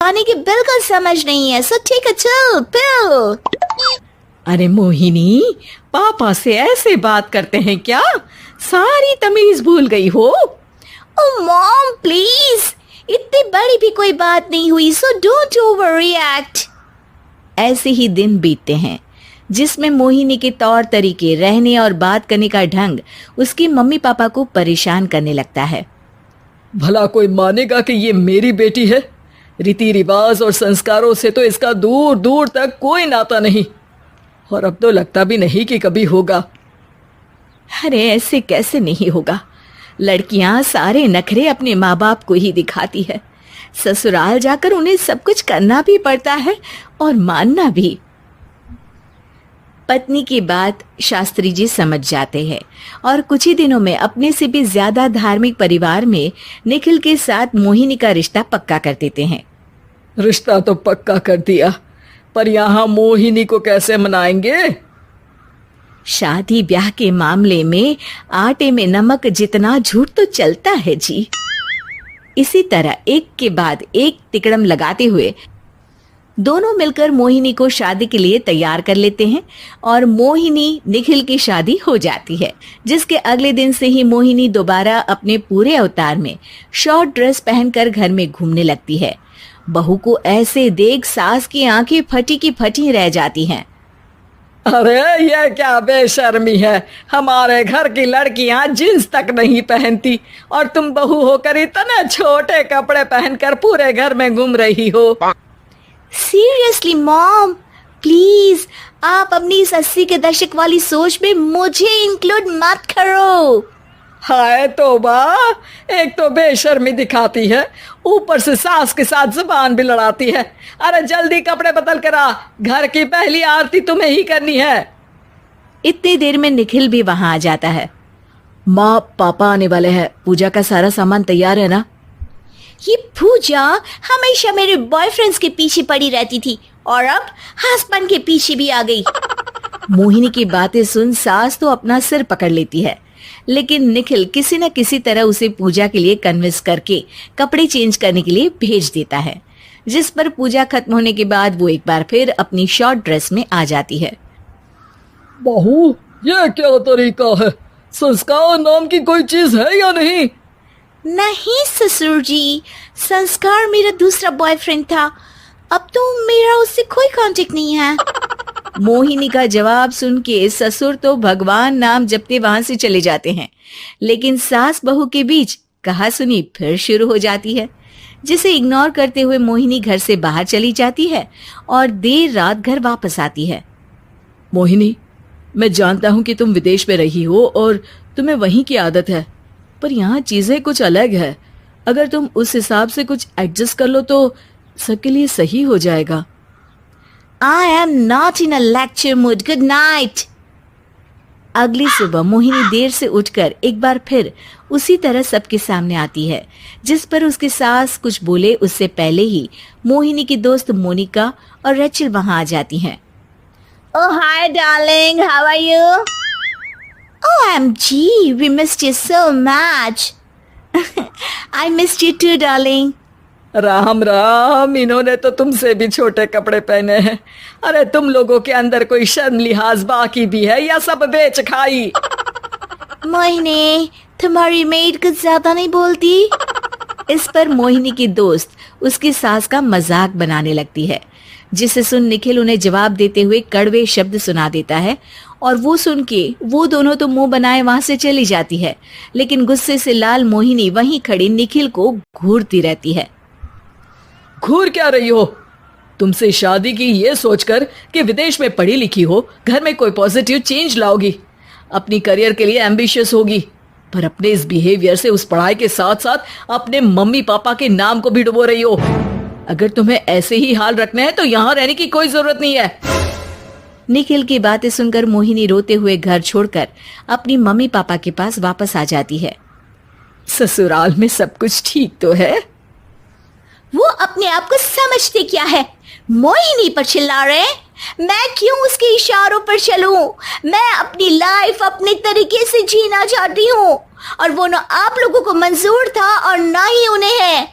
पानी की बिल्कुल समझ नहीं है, सो ठीक है चल पिल। अरे मोहिनी, पापा से ऐसे बात करते हैं क्या? सारी तमीज भूल गई हो। ओह मॉम प्लीज, इतनी बड़ी भी कोई बात नहीं हुई, सो डोंट ओवर रिएक्ट। ऐसे ही दिन बीतते हैं जिसमें मोहिनी के तौर तरीके, रहने और बात करने का ढंग उसकी मम्मी पापा को परेशान करने लगता है। भला कोई मानेगा कि ये मेरी बेटी है? रीति रिवाज और संस्कारों से तो इसका दूर दूर तक कोई नाता नहीं, और अब तो लगता भी नहीं कि कभी होगा। अरे ऐसे कैसे नहीं होगा? लड़कियां सारे नखरे अपने माँ बाप को ही दिखाती है। ससुराल जाकर उन्हें सब कुछ करना भी पड़ता है और मानना भी। पत्नी की बात शास्त्री जी समझ जाते हैं और कुछ ही दिनों में अपने से भी ज्यादा धार्मिक परिवार में निखिल के साथ मोहिनी का रिश्ता पक्का कर देते हैं। रिश्ता तो पक्का कर दिया, पर यहाँ मोहिनी को कैसे मनाएंगे? शादी ब्याह के मामले में आटे में नमक जितना झूठ तो चलता है जी। इसी तरह एक के बाद एक तिकड़म लगाते हुए दोनों मिलकर मोहिनी को शादी के लिए तैयार कर लेते हैं और मोहिनी निखिल की शादी हो जाती है, जिसके अगले दिन से ही मोहिनी दोबारा अपने पूरे अवतार में शॉर्ट ड्रेस पहनकर घर में घूमने लगती है। बहू को ऐसे देख सास की आंखें फटी की फटी रह जाती हैं। अरे ये क्या बेशर्मी है, हमारे घर की लड़कियां जींस तक नहीं पहनती और तुम बहू होकर इतने छोटे कपड़े पहनकर पूरे घर में घूम रही हो। सीरियसली मॉम प्लीज, आप अपनी इस 80 के दशक वाली सोच में मुझे इंक्लूड मत करो। हाय तौबा, एक तो बेशर्मी दिखाती है, ऊपर से सास के साथ जुबान भी लड़ाती है। अरे जल्दी कपड़े बदल कर आ, घर की पहली आरती तुम्हें ही करनी है। इतनी देर में निखिल भी वहां आ जाता है। माँ पापा आने वाले हैं, पूजा का सारा सामान तैयार है ना? ये पूजा हमेशा मेरे बॉयफ्रेंड्स के पीछे पड़ी रहती थी और अब हस्बैंड के पीछे भी आ गई। मोहिनी की बातें सुन सास तो अपना सिर पकड़ लेती है, लेकिन निखिल किसी न किसी तरह उसे पूजा के लिए कन्विंस करके कपड़े चेंज करने के लिए भेज देता है, जिस पर पूजा खत्म होने के बाद वो एक बार फिर अपनी शॉर्ट ड्रेस में आ जाती है। बहू, ये क्या तरीका है? संस्कार नाम की कोई चीज है या नहीं? नहीं ससुर जी, संस्कार मेरा दूसरा बॉयफ्रेंड था, अब तो मेरा उससे कोई कांटेक्ट नहीं है। मोहिनी का जवाब सुन के ससुर तो भगवान नाम जपते वहां से चले जाते हैं, लेकिन सास बहू के बीच कहासुनी फिर शुरू हो जाती है, जिसे इग्नोर करते हुए मोहिनी घर से बाहर चली जाती है और देर रात घर वापस आती है। मोहिनी, मैं जानता हूँ कि तुम विदेश में रही हो और तुम्हें वहीं की आदत है, पर यहाँ चीजें कुछ अलग है। अगर तुम उस हिसाब से कुछ एडजस्ट कर लो तो सबके लिए सही हो जाएगा। I am not in a lecture mood. Good night. अगली सुबह मोहिनी देर से उठकर एक बार फिर उसी तरह सबके सामने आती है, जिस पर उसकी सास कुछ बोले उससे पहले ही मोहिनी की दोस्त मोनिका और रेचल वहां आ जाती हैं। Oh hi darling, how are you? OMG, we missed you so much. I missed you too darling. Ram Ram, इन्होंने तो तुमसे भी छोटे कपड़े पहने हैं। अरे तुम लोगों के अंदर कोई शर्म लिहाज बाकी भी है या सब बेच खाई? मोहिनी, तुम्हारी मेड कुछ ज्यादा नहीं बोलती? इस पर मोहिनी की दोस्त उसकी सास का मजाक बनाने लगती है, जिसे सुन निखिल उन्हें जवाब देते हुए कड़वे शब्द सुना देता है और वो सुन के वो दोनों तो मुंह बनाए वहां से चली जाती है, लेकिन गुस्से से लाल मोहिनी वहीं खड़ी निखिल को घूरती रहती है। घूर क्या रही हो? तुमसे शादी की ये सोचकर कि विदेश में पढ़ी लिखी हो, घर में कोई पॉजिटिव चेंज लाओगी, अपनी करियर के लिए एम्बिशियस होगी, पर अपने इस बिहेवियर से उस पढ़ाई के साथ साथ अपने मम्मी पापा के नाम को भी डुबो रही हो। अगर तुम्हें ऐसे ही हाल रखना है तो यहाँ रहने की कोई जरूरत नहीं है। निखिल की बातें सुनकर मोहिनी रोते हुए घर छोड़कर अपनी मम्मी पापा के पास वापस आ जाती है। ससुराल में सब कुछ ठीक तो है? वो अपने आप को समझते क्या है? मोहिनी पर चिल्ला रहे? मैं क्यों उसके इशारों पर चलूं? मैं अपनी लाइफ अपने तरीके से जीना चाहती हूँ और वो ना आप लोगों को मंजूर था और ना ही उन्हें है।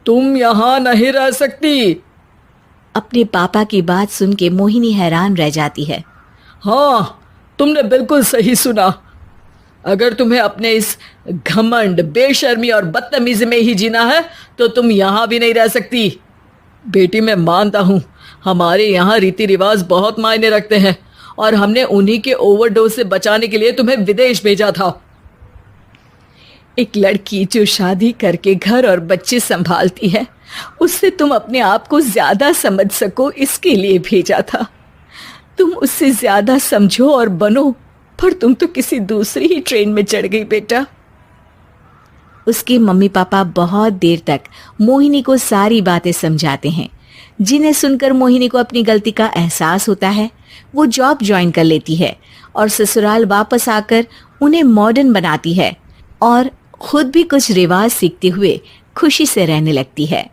तुम यहाँ नहीं रह सकती। अपने पापा की बात सुन के मोहिनी हैरान रह जाती है। हाँ, तुमने बिल्कुल सही सुना। अगर तुम्हें अपने इस घमंड, बेशर्मी और बदतमीजी में ही जीना है तो तुम यहाँ भी नहीं रह सकती। बेटी, मैं मानता हूँ हमारे यहाँ रीति रिवाज बहुत मायने रखते हैं और हमने उन्हीं के ओवरडोज से बचाने के लिए तुम्हें विदेश भेजा था। एक लड़की जो शादी करके घर और बच्चे संभालती है, उससे तुम अपने आप को ज्यादा समझ सको इसके लिए भेजा था। तुम उससे ज्यादा समझो और बनो, पर तुम तो किसी दूसरी ही ट्रेन में चढ़ गई बेटा। उसके मम्मी पापा बहुत देर तक मोहिनी को सारी बातें समझाते हैं, जिन्हें सुनकर मोहिनी को अपनी गलती का एहसास होता है। वो जॉब ज्वाइन कर लेती है और ससुराल वापस आकर उन्हें मॉडर्न बनाती है और खुद भी कुछ रिवाज सीखते हुए खुशी से रहने लगती है।